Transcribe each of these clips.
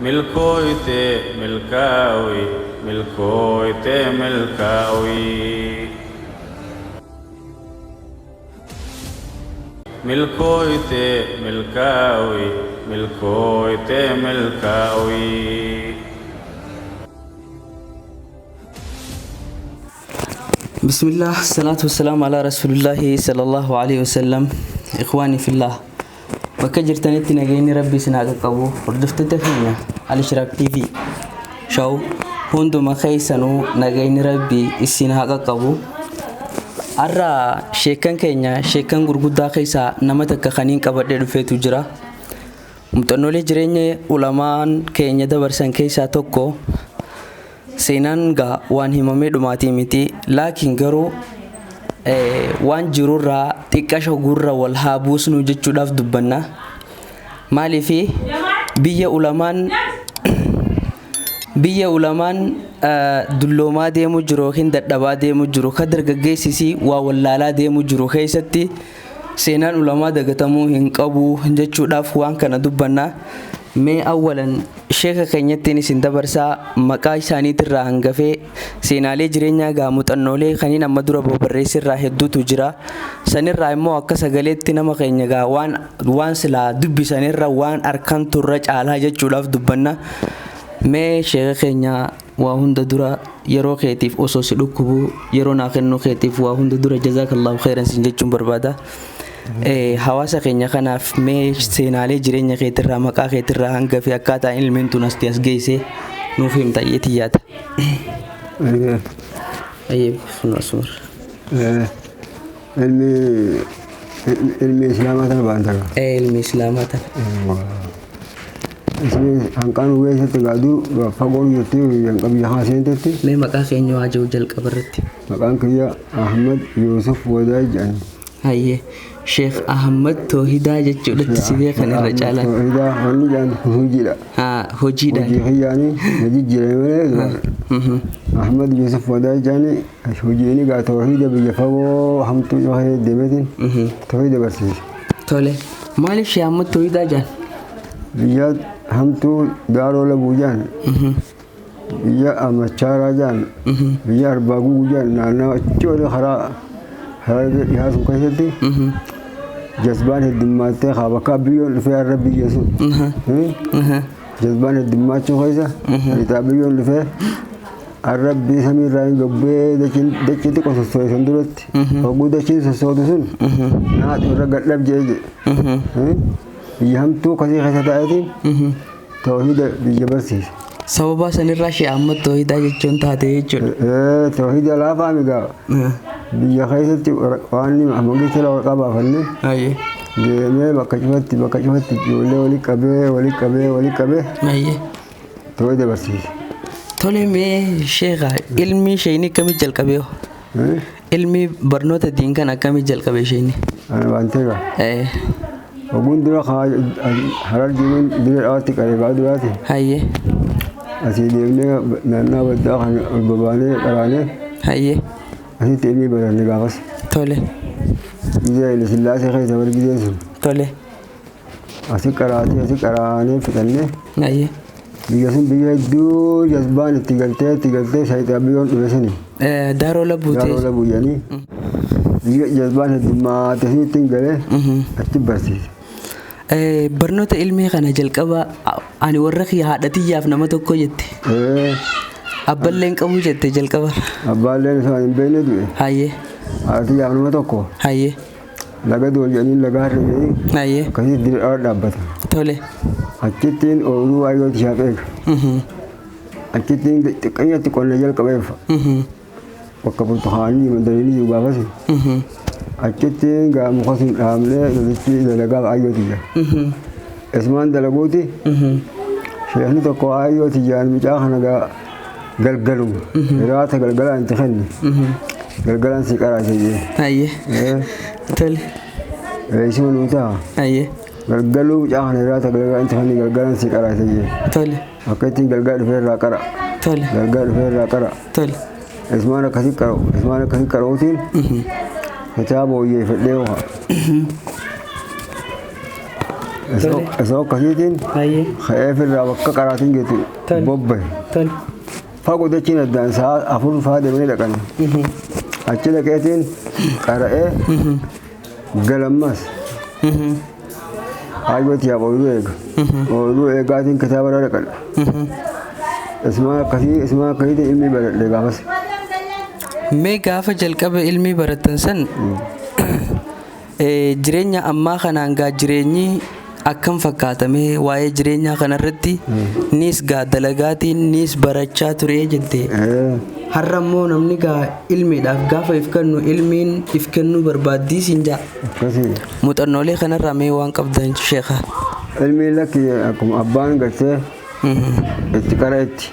milkooyte milkaawi milkooyte milkaawi milkooyte milkaawi milkooyte milkaawi. بسم الله الصلاة والسلام على رسول الله صلى الله عليه وسلم. إخواني في الله بكجر تنتي نجيني ربي سناك قبو ردفت تفينا على شراك تي في شو هندو ما خيسانو نجيني ربي السناك قبو أرى شيكان كينيا شيكان غرغودا خيسا نمتك خانين كبدي رفيتو جرا متنولي جريني علمان كينيا دبرسان كيسا توكو seenaan gaa waan himamee dhumaatii miti laakiin garuu waan jirurraa xiqqasho gurra wal haa buusnu jechuudhaaf dubbanna. Maaliif biyya ulamaan dulloomaa deemu jiru yookiin dadhabaa deemu jiru ka dargaggeessisii waa wallaalaa deemu jiru keessatti seenaan ulamaa dagatamuu hin qabu jechuudhaaf waan kana dubbanna. Mee awwalan sheeka keenyattiin isin dabarsaa maqaa isaaniitirraa hangafee seenaalee jireenyaa gaa muuxannoolee kaniin amma dura barreessirraa hedduutu jira. Sanirraa immoo akka sagaleetti nama keenya gaa waan silaa dubbisanirra waan arkan turra caalaa jechuudhaaf dubbanna. Mee sheeka keenya waa hunda dura yeroo keetiif osoo si dhukkubu yeroo naa kennuu keetiif waa hunda dura jazaakallahu khairan sin jechuun barbaada. Hawaasa keenya kanaaf mee seenaalee jireenya keetirraa maqaa keetirraa hangafee akkaataa ilmeen tun as geesse nuuf himta iyyeetii yaada. ilmi islaamaa tana baanta ka ilmi islaamaa tana ismi hanqaan uwweessatti gaaduu fagoon jirti yanqabiyya haa seentetti mee maqaa keenya waa jiru jalqabarratti maqaan kiyya Ahmad Yusuf Wadaay jedhani. Hayyee Sheekh Ahmad Toohidaa jechuudhatti si beekan irra caalaa. Toohidaa wanni jedhan hojiidha. Hojiidha. Hojii kiyyaanii na jijjiirame malee Ahmad Yusuf Wadaay jedhani hojiini gaa toohida biyya fagoo hamtuu dhahee deemetiin toohida barsiise. Tole maaliif Sheekh Ahmad Toohidaa jedhan? Biyya hamtuu daaroo labuu jedhan biyya amachaaraa jedhan biyya arbaaguu jedhan naannoo achi olii karaa يهاس كيسدي جذبان الدمات خابك بيون في الرب يسوع جذبان الدمات شو كيسا يتابعون في الرب سمير راين جبه دكين تكون سوي سندرت وجود دكين سوي دسون نات ورجع لب جيجي يهم تو كذي كذا تأتي توحيد بيجبرسي sababa sanirraa Sheekh Ahmad Toohidaa jechuun taate jechuudha. Toohida laafaa migaa biyya keessatti waan amagitti lafa qabaafanne deemee bakka cufatti ijoollee walii qabee toohida barsiise. Tole mee Sheekha ilmi isheenii akkamii jalqabee ilmi barnoota diin kan akkamii jalqabee isheenii? Ana waanteega. Oguun dura harar jiruun dura dhawaatti qareebaa duraati. Hayyee. Asii deemnee naannoo baddaa kan ol babaanee qaraanee. Hayyee. Asitti ilmi baranne gaafas. Tole. Biyya Haile Sillaasee keessa wal gidee sun. Tole. Asi qaraanee fixannee. Hayyee. Biyya sun biyya hedduu jazbaan itti galtee shayxaa biyyoon dhufe suni. Daaroo labuutee. Daaroo labuu jedhanii. Biyya jazbaan heddummaatee sunitti hin galee achi barsiise. Barnoota ilmee kana jalqaba ani warra kiyya haadhatiyyaaf nama tokko jette. Abballeen qabu jette jalqaba. Abballeen isaan hin beekne du'e. Hayyee. Haadhatiyyaaf nama tokko. Hayyee. Laga dool jedhanii laga harree jedhanii. Hayyee. Akkasitti dira dhaabbata. Tole. Achittiin ooluu waayyooti shaafeega. Achittiin xiqqeeyyatti qonna jalqabeef. Bakka burtukaanii mandariinii jiru gaafasi. Achittiin gaa muka sun dhaabnee lolichi dalagaaf ayyooti jira. Ismaan dalaguuti. Sheekni tokko ayyooti jiraan micaa kana gaa galgalu. Hiraata galgalaan itti kenni. Galgalaan si qaraase jee. Hayyee. Tole. Reesima nuu ta'a. Hayyee. Galgaluu micaa kana hiraata galgalaan itti kenni galgalaan si qaraase jee. Tole. Akka ittiin galgaa dhufee irraa qara. Tole. Galgaa dhufee irraa qara. Tole. Ismaan akkasii qara'uutiin. Kitaaba hojii fedhee Isoo akkasiitiin ka'ee firraa bakka qaraatiin geetu bobbaye. Fagoo dachiin addaan sa'a afur fa'aa deemanii dhaqan. Achi dhaqeetiin qara'ee galammas. Hayyooti yaa ooluu eega. Ooluu eegaatiin kitaaba irra dhaqan. Ismaa akkasiitiin ilmi baradhe gaafas. Mee gaafa jalqaba ilmi baratan san jireenya ammaa kanaan gaa jireenyi akkam fakkaatame waa'ee jireenyaa kanarratti nis gaa dalagaatiin nis barachaa ture jettee. Har'a immoo namni gaa ilmiidhaaf gaafa if kennu ilmiin if kennuu barbaaddii siin jaa. Muuxannoolee kanarraa mee waan qabdan sheekha. Ilmiin lakki akkuma abbaan gartee itti qara'etti.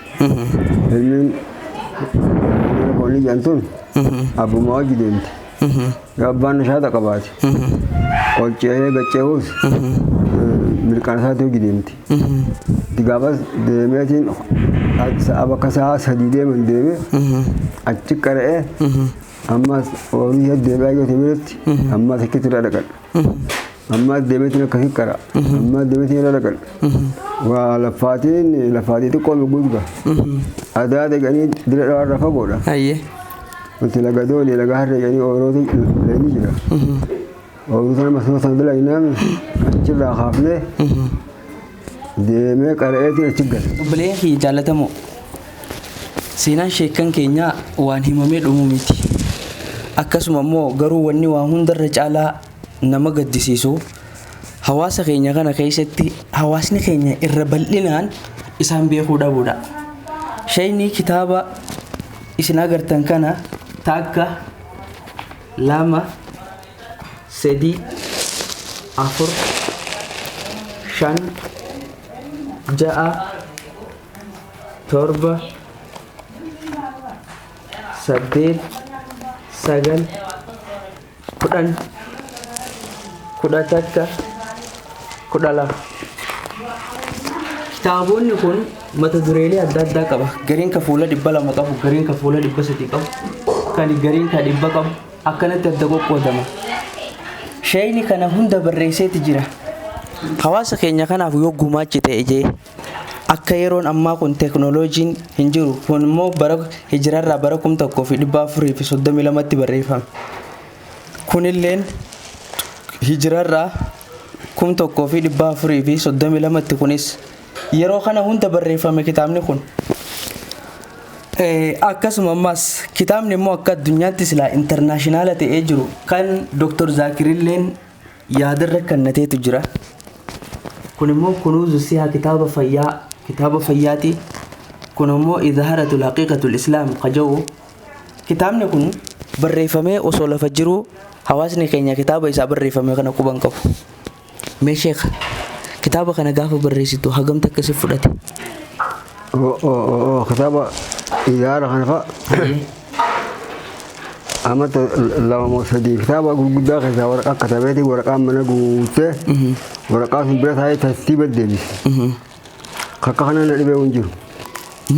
Ilmiin koolii jantuun abbuma wajji deemti. Abbaan nashaata qabaate. Qolchee gacceewus milkaan isaatti hojii deemti. Gaafas deemeetiin bakka sa'a sadii deeman deeme achi qara'ee ammas ooluu ishee deebi'aa yoo biratti ammas akkitti irra dhaqan. Ammas deemeetiin akkasii qara. Ammas deemeetiin irra dhaqan. Waa laffaatii xiqqoo guutuudha. Adaa dhaqanii dira dhawarra fagoodha. Wanti laga doonii laga harree jedhanii oolootu leenii jira. Ooluu sana masnoo sana dila inaami achirraa kaafnee deemee qara'eetiin achi gala. Obboleeyyan jaallatamoo seenaan sheekan keenyaa waan himamee dhumuu miti. Akkasuma immoo garuu wanni waan hundarra caalaa nama gaddisiisu hawaasa keenya kana keessatti hawaasni keenya irra bal'inaan isaan beekuu dhabuudha. Sheeyni kitaaba isin agartan kana takka lama sadii afur shan ja'a torba saddeet sagal kudha takka kudha lama. Kitaabonni kun mata dureelee adda addaa qaba. Gariin ka fuula 200 qabu, gariin ka fuula 300 qabu, gariin ka 100 qabu. Akkanatti adda qoqqoodama. Sheeyni kana hunda barreesseeti jira. Hawaasa keenya kanaaf yoo gumaachi ta'e jee akka yeroon ammaa kun teeknooloojiin hin jiru kun immoo bara hijirarraa bara 1432tti barreeffame. Kunilleen hijirarraa 1432tti kunis yeroo kana hunda barreeffame kitaabni kun. Akkasuma ammas kitaabni immoo akka addunyaatti silaa intarnaashinaala ta'ee jiru kan Dr. Zaakirilleen yaadarra kennateetu jira. Kun immoo kunuuzu sihaa kitaaba fayyaati. Kun immoo idhaaratul haqiiqatul islaam qaja'u. Kitaabni kun barreeffamee osoo lafa jiru hawaasni keenya kitaaba isaa barreeffame kana quban qabu. Mee sheekha kitaaba kana gaafa barreessitu hagamta akkasii fudhate? Kitaaba idaara kana fa'a amata lama moo sadii kitaaba gurguddaa keessaa waraqaa katabeeti waraqaan mana guutee waraqaa sun bira taa'ee tartiiba deebise. Akka kana na dhibee hin jiru.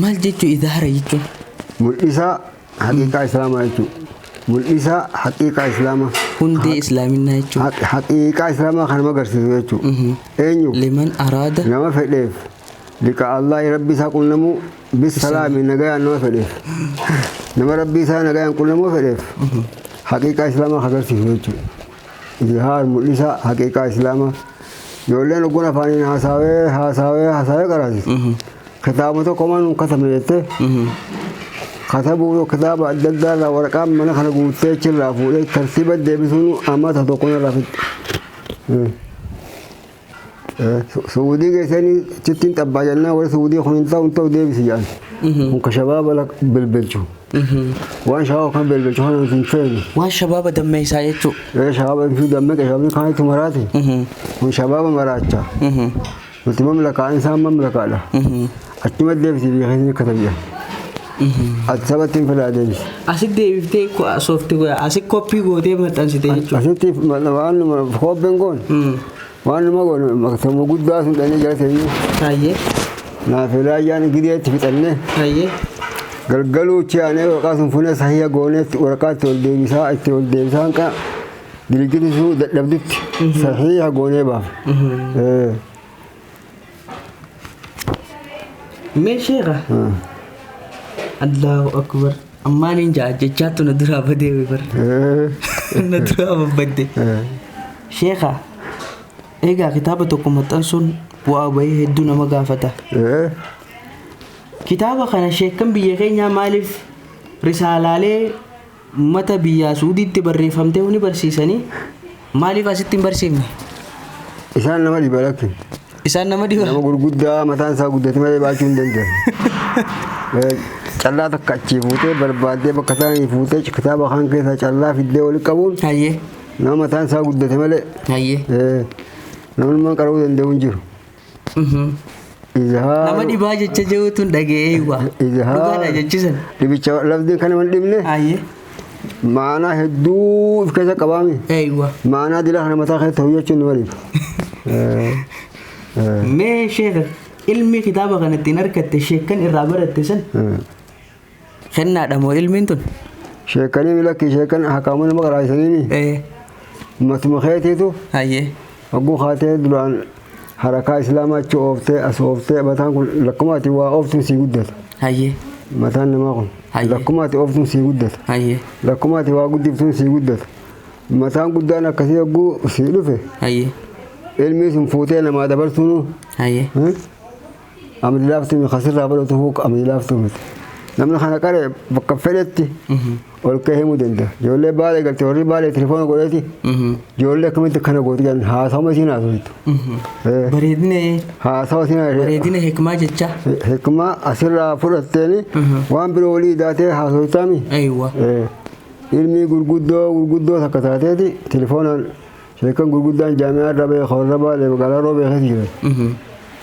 Maal jechuu idaara jechuun? Mul'isaa haqiiqaa islaamaa jechuudha. Mul'isaa haqiiqaa islaamaa. Hundee islaaminaa jechuudha. Haqiiqaa islaamaa kan agarsiisu jechuudha. Eenyu? Liman araada. Nama fedheef. Liqa Allah rabbi isaa qunnamuu bisalaami nagayaan nama fedheef. Nama rabbi isaa nagayaan qunnamuu fedheef. Haqiiqaa islaamaa agarsiisu jechuudha. Izihaar mul'isaa haqiiqaa islaamaa. Ijoolleen oggoon afaaniin haasawee qaraasisu. Kitaaba tokko manuun katame jettee. Katabu kitaaba adda addaa irraa waraqaan mana kana guutee achirraa fuudhee tartiiba deebisuun amata tokko irraa fixxe. Suudii keessanii chittiin xabbaa jennaan warri suudii kun hin ta'u deebisi jedhan. Kun ka shabaaba bilbilchu. Waan shabaaba kan bilbilchu kana hin feenu. Waan shabaaba dammeessaa jechuudha. Shabaaba hin dammeessaa shabaabni kan itti maraate. Kun shabaaba maraacha. Nuti mamlakaan isaan mamlakaadha. Achuma deebisi biyya keessanii katabiya. Ati sabatti hin fedhaa deebisi. Asitti deebiftee soofti asitti koppii gootee maxxansite jechuudha. Asitti waan kobbeen goon. Waan nama goon maktabuma guddaa sun dhanii jala teenyee. Baay'ee. Naafilaa ayyaan gidee itti fixannee. Baay'ee. Galgaluu chiyaanee waraqaa sun funee sahiya gooneetti waraqaa itti ol deebisaa hanqa درجتي شو دبدت صحيح قوني باف mee sheekha Allahu akbar ammaan hin jajjaatu na duraa badee bar na duraa badde sheekha egaa kitaaba tokko maxxansuun bu'aa bahii hedduu nama gaafata kitaaba kana sheekan biyya keenyaa maaliif risaalaalee mata biyyaa suudiitti barreeffamtee huni barsiisanii maaliif asitti hin barsiifne isaan nama dhibalakki isaan nama dhiba nama gurguddaa mataan isaa guddate malee baachuu hin danda'u callaa takka achii fuutee barbaaddee bakka isaanii fuutee kitaaba kan keessaa callaa fiddee walitti qabuun hayyee nama mataan isaa guddate malee hayyee namni qaruu danda'u hin jiru nama dhibaa jecha jechuun dhaga'ee waa dhugaadha jechisan dhibicha lafdiin kan nama dhibne hayyee maanaa hedduu of keessa qabaame maanaa dilaa kana mataa keessa ta'u jechuun nama dhiba mee sheekha ilmi kitaaba kanatti argatte sheekan irraa baratte san kennaadha moo ilmiin tun sheekanii milakki sheekan hakaamuu nama qaraasanii matuma keetiitu hayyee hogguu kaatee duraan harakaa islaamaa achi ooftee as ooftee mataan kun lakkumaati waa ooftuun sii guddata hayyee mataan namaa kun lakkumaati ooftuun sii guddata hayyee lakkumaati waa guddiftuun sii guddata mataan guddaan akkasii hogguu sii dhufe hayyee ilmi sun fuutee namaa dabarsuun hayyee amri laaftuu mi khasirraa balatu huuk amri laaftuu miti namni kana qaree bakka fedhetti ol ka'ee himuu danda'a ijoollee baalee galtee warri baalee telefoona godheeti ijoollee akkamitti kana gooti jedhan haasawuma isiin haasawittu bareedina haasawa isiin bareedina hikmaa jecha hikmaa asirraa fudhatteeni waan biroo walii daatee haasawitaami ilmi gurguddoo takka taateeti telefoonaan sheekan gurguddaan jaami'aa irra ba'e horra baalee magaalaa roobee keessa jiran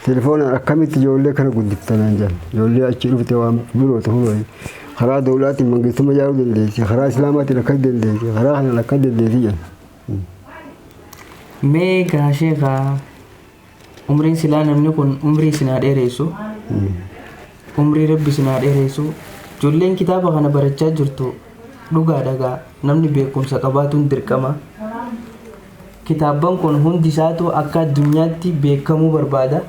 telefoonaan akkamitti ijoollee kana guddiftanaan jiran ijoollee achi dhufte waan biroo ta'uu karaa dawlaatiin mangistummaa ijaaruu dandeessi karaa islaamaatiin akkas dandeessi karaa kanaan akkas dandeessi jedhan mee gaa sheekaa umriin silaa namni kun umrii sinaa dheeressu umrii rabbi sinaa dheeressu ijoolleen kitaaba kana barachaa jirtu dhugaa dhagaa namni beekumsa qabaatuun dirqama kitaaban kun hundi isaatu akka addunyaatti beekamuu barbaada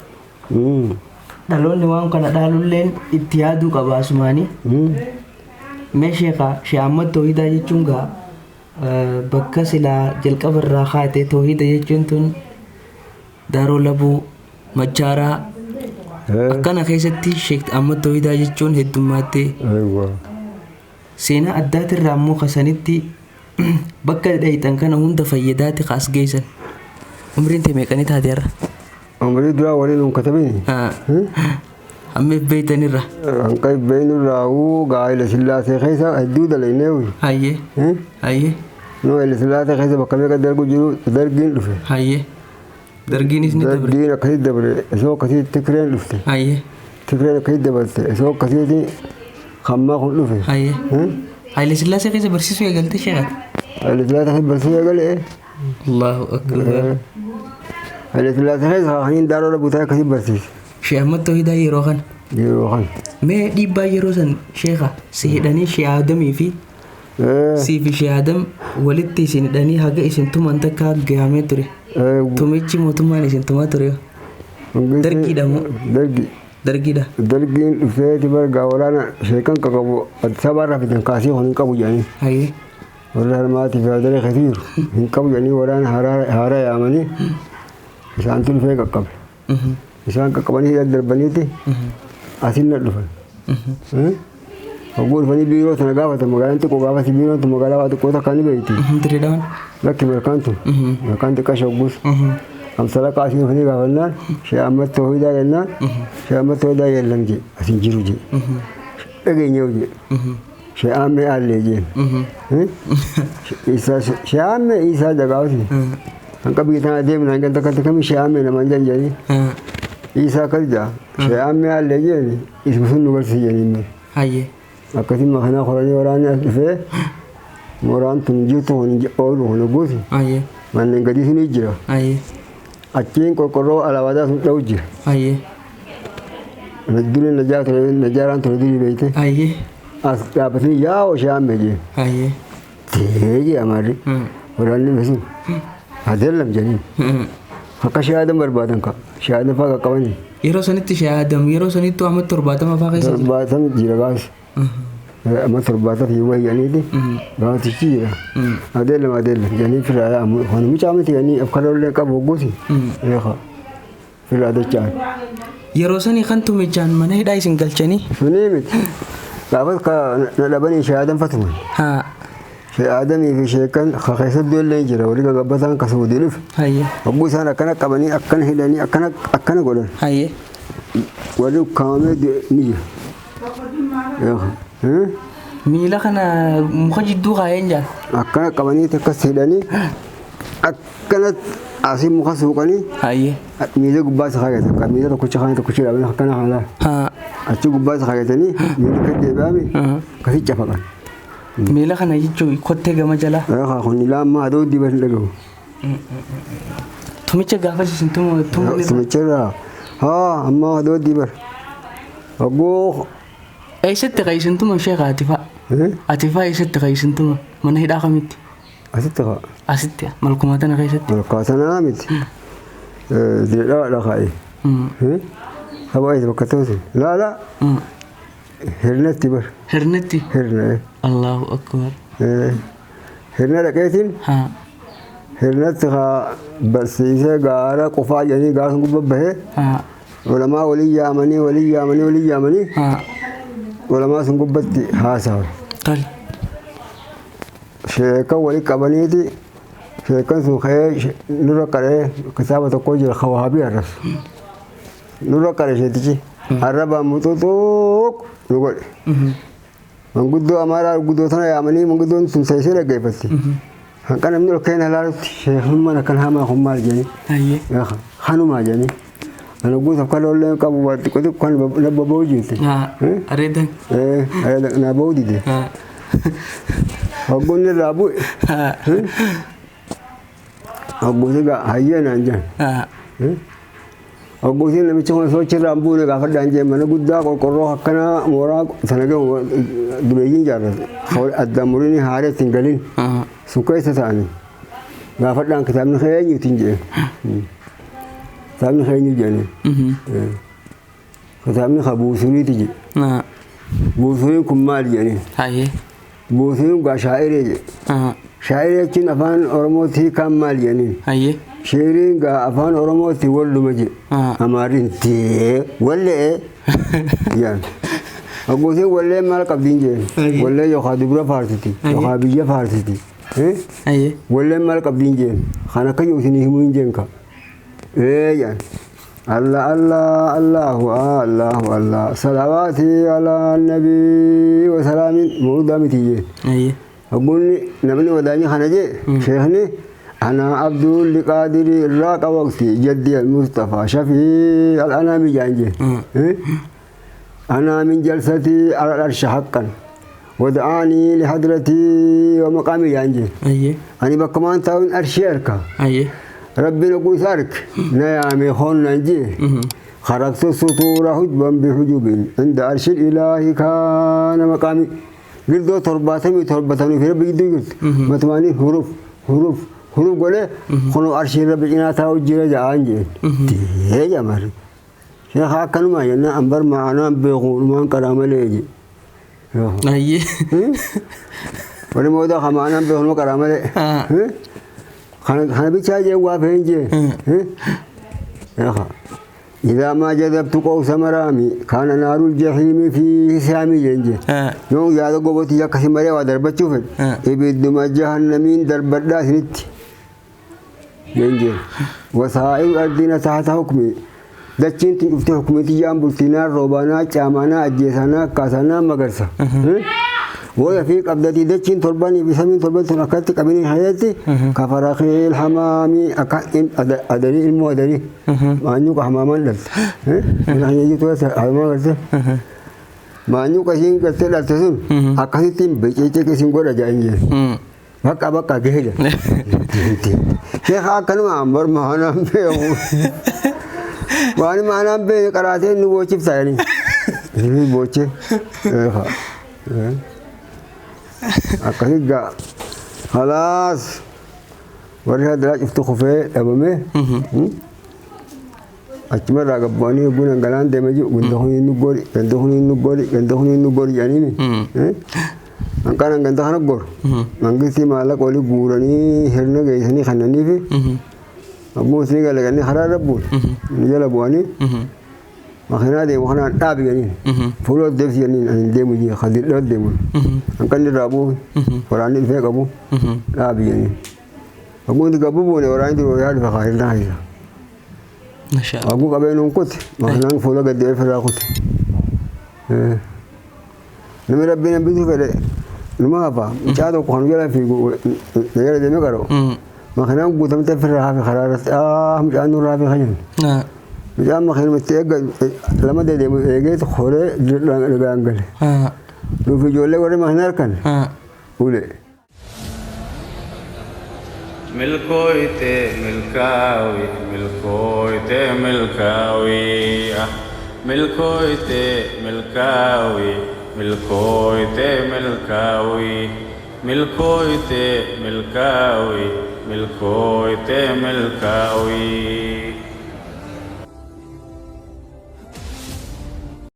dhaloonni waan kana dhaalulleen itti yaaduu qaba asumaanii mee sheekha Ahmad Tawhidaa jechuun gaa bakka silaa jalqaba irraa kaatee tawhida jechuun tun daaroo labuu machaaraa akkana keessatti Sheekh Ahmad Tawhidaa jechuun heddummaattee seenaa addaatirraa immoo kasanitti bakka dhayitan kana hunda fayyadaati kaas geessan umriin tee meeqanii taate har'a umrii duraa waliin hin katabini ammeef beeytanirra hanqa beeynirraa gaa'ila sillaasee keessa hedduu dalayneewi hayyee hayyee no gaa'ila sillaasee keessa bakka meeqa dargu jiru dargiin dhufe hayyee dargiinis ni dabre dargiin akkasii dabre isoo akkasii tikireen dhufte hayyee tikireen akkasii dabarte isoo akkasiiti kammaa kun dhufe hayyee Haile Sillaasee keessa barsiisuu eegalte sheekha Haile Sillaasee keessa barsiisuu eegale Allahu akbar Haile Sillaasee keessa haniin daaroo butaa akkasii barsiise Sheekh Ahmad Tawhidaa yeroo kana mee dhiibbaa yeroo san sheekha si hidhanii Sheekh Adamii fi siifi Sheekh Adam walitti isin hidhanii haga isin tuman takka gahamee ture tumichi mootummaan isin tumaa ture dargiidha moo dargiidha dargiin dhufeeti bargaa waraana sheekan qabu sabarraa fidan kaasii hin qabu jedhanii hayyee warra harmaatii fi adaree keessa jiru hin qabu jedhanii waraana haaraa yaamanii isaantu dhufee qaqqabe isaan qaqqabanii daddarbaniiti asin na dhufan hogguu dhufanii biiroo sana gaafatan magaalaan xiqqoo gaafasi biiroon tun magaalaa waa xiqqoo takkaa ni beeyti Direedhaan lakki mirkaan tun mirkaan xiqqaa shoggus amsala qaasii dhufanii gaafannaan Sheekh Ahmad Tawhidaa jennaan Sheekh Ahmad Tawhidaa yeellam jee asin jiru jee dhageenyeew jee Sheekh Ahmed Allee jeen Sheekh Ahmed Isaa Jagaawati hanqa biitaan adeemna hanqan takkatti kamii Sheekh Ahmed namaan jan jedhanii Isaa akkas jaa Sheekh Ahmed Allee jeen ismu sun nu garsiisi jeniin hayyee akkasiin makanaa qoranii waraanni as dhufee mooraan tun jirtu oolu hona guuti hayyee manneen gadii sunii jira hayyee achiin qorqorroo alaabadaa sun dha'u jira hayyee dureen najaaraan ture durii beeyte hayyee as dhaabbatanii yaa'oo Sheekh Ahmed jeen hayyee teejee amarri waraanni meesun adeelam janiin akka shahaadan barbaadan ka shahaadan faa qaqqabanii yeroo sanitti shahaadam yeroo sanitti amma 70 faa keessa 70 jira gaas amma 70 fi wayyaniiti gaatichi jira adeelam janiin firaa waan mucaamati janii afkalollee qabu gooti eeqa firaa dachaan yeroo sanii kan tumichaan mana hidhaa isin galchanii sunii miti gaafas ka na dhabanii shahaadan fatuman haa adamii fi sheekan keessa ijoolleen jira walii gagabbataan ka Suudii dhufe hayyee hogguu isaan akkana qabanii akkana hidhanii akkana godhan hayyee walii ukkaamamee ni jira miila kana muka jidduu kaayeen jaan akkana qabanii akkas hidhanii akkana asii muka suuqanii hayyee miila gubbaa isa kaayatan miila tokkicha kaanii tokkicha dhaabanii akkana haalaa haa achi gubbaa isa kaayatanii miilli kan deebi'ame akkasii cafaqan miila kana jechuun kottee gama jalaa kun ilaamaa adoo diban dhagahu tumicha gaafa isin tumicharraa haa amma adoo diban hogguu eessatti ka isin tuma sheeka atifaa eessatti ka isin tuma mana hidhaa kamitti asitti kaa asitti malkumaa tana keessatti malkaasanaa miti diradhaa kaa'e haba isa bakka ta'uusi laala hirnatti bar hirnatti hirna Allahu akbar hirna dhaqeetiin haa hirnatti haa barsiisee gaara qofaa jedhanii gaara sun gubba bahee haa ulamaa walii yaamanii haa ulamaa sun gubbatti haasawa tol sheekan walii qabaniiti sheekan sun ka'ee nurra qaree kitaaba tokko jira khawaabii arrabs nurra qaree sheetichi arrabaan muxuxuuq nu godhe manguddoo amaaraa guddoo tana yaamanii manguddoon sun seesee dhaggeeffatti hanqa namni ol keenya ilaalutti sheekummaan akkan hamaa kun maal jedhanii hayyee hanumaa jedhanii ana guutuuf kan olleen qabu waa xiqqoo xiqqoo kan nabba ba'uu jirti areedan na ba'uu dide hogguun irraa bu'e hogguuti gaa hayyee naan jedhan hogguutiin namichi kun sochirraa hin buune gaafadhaan jee mana guddaa qorqorroo akkana mooraa sana gahu dubeeyyiin jaarrate addaan muriin haaree ittiin galin sun keessa ta'anii gaafadhaan kitaabni keenyuutiin jee kitaabni keenyu jedhanii kitaabni ka buusuriiti jee buusuriin kun maal jedhanii buusuriin gaa shaa'iree jee shaa'iree jechuun afaan oromootii kan maal jedhanii sheeriin gaa afaan oromootti walluma je amaariin tee wallee jaan hogguutiin wallee maal qabdiin jeen wallee yookaan dubra faarsiti yookaan biyya faarsiti wallee maal qabdiin jeen kan akka yuusinii himuu hin jeen ka jaan Allah salawaati ala nabii wa salaamin muudaa miti jeen hogguun namni wadaanyi kana jee sheekni أنا عبد القادر الراق وقتي جدي المصطفى شفيع الأنام جانجي أنا من جلستي على العرش حقا ودعاني لحضرتي ومقامي جانجي أنا بكمان تاون أرشيرك ربي نقول سارك نيامي خون نجي خرقت السطور حجبا بحجب عند عرش الإله كان مقامي قلت ترباتني في ربي قلت متماني حروف huruf godhe kun arshii rabbi cinaa taa'u jira ja'aan jeen tee jamar sheekha akkanuma jennaan ambar ma'anaan beekuudhumaan qaraa malee je wali moodaa ka ma'anaan beekuudhuma qaraa malee kana bichaa jeen waa feen jeen sheekha إذا ما جذبت قوس مرامي كان نار الجحيم في سامي جنجي نو يا قوتي يا كسي مري ودربت شوفن إبد ما جهنمين دربت داسنت جنجي وسائل الدين تحت حكمي دچين تشوفت حكمتي جام بلتنا روبانا چامانا اجيسانا كاسانا مغرسا ويا في قبضتي دچين ترباني بسمين تربان تنكت قبلين حياتي كفراخ الحمامي ادري المودري ما نيو حمامان دل انا يجي تو حمام غرسا ما نيو كسين كتل تسن اكاسيتين بيچيچه كسين غودا جانجي بقى كهجه شيخ كانوا امر مهانا بيو واني مهانا بي قراتين نوچي ثاني ني بوچه أكيد خلاص warri hadaraa cuftu kufee dhabame achuma irraa gabbu'anii buna galaan deeme jiru ganda huniin nu gori ganda huniin nu gori ganda huniin nu gori jedhanii hanqaan ganda kana goru mangistii maallaqa olii guuranii hirna geessanii kannaniifi abbuu isinii galaganii karaa rabbuun ni jala bu'anii makiinaa deemu kanaan dhaabi jedhaniin fuulota deebsi jedhaniin ani deemu jee kadidhaa deemuun hanqanni irraa bu'u waraanni dhufee qabu dhaabi jedhaniin abbuu itti gabbu buune waraanni duroo yaadu fakaa hirnaa hayisa abbuu qabeenuun kuti makiinaan fuula gaddeebee firraa kuti namni rabbiin hambisuu fedhe numa hafa mucaa tokko kan jala fiigu na jala deeme qara'u makiinaan guutamtee firraa hafe karaa irratti mucaan nurraa hafe kajan mucaan makiinumatti eegga lama dedeemu eegeetu horee dhagaan gale nuuf ijoollee warri makiinaa harkan ule milkooyte milkaawi milkooyte milkaawi milkooyte milkaawi milkooyte milkaawi milkooyte milkaawi milkooyte milkaawi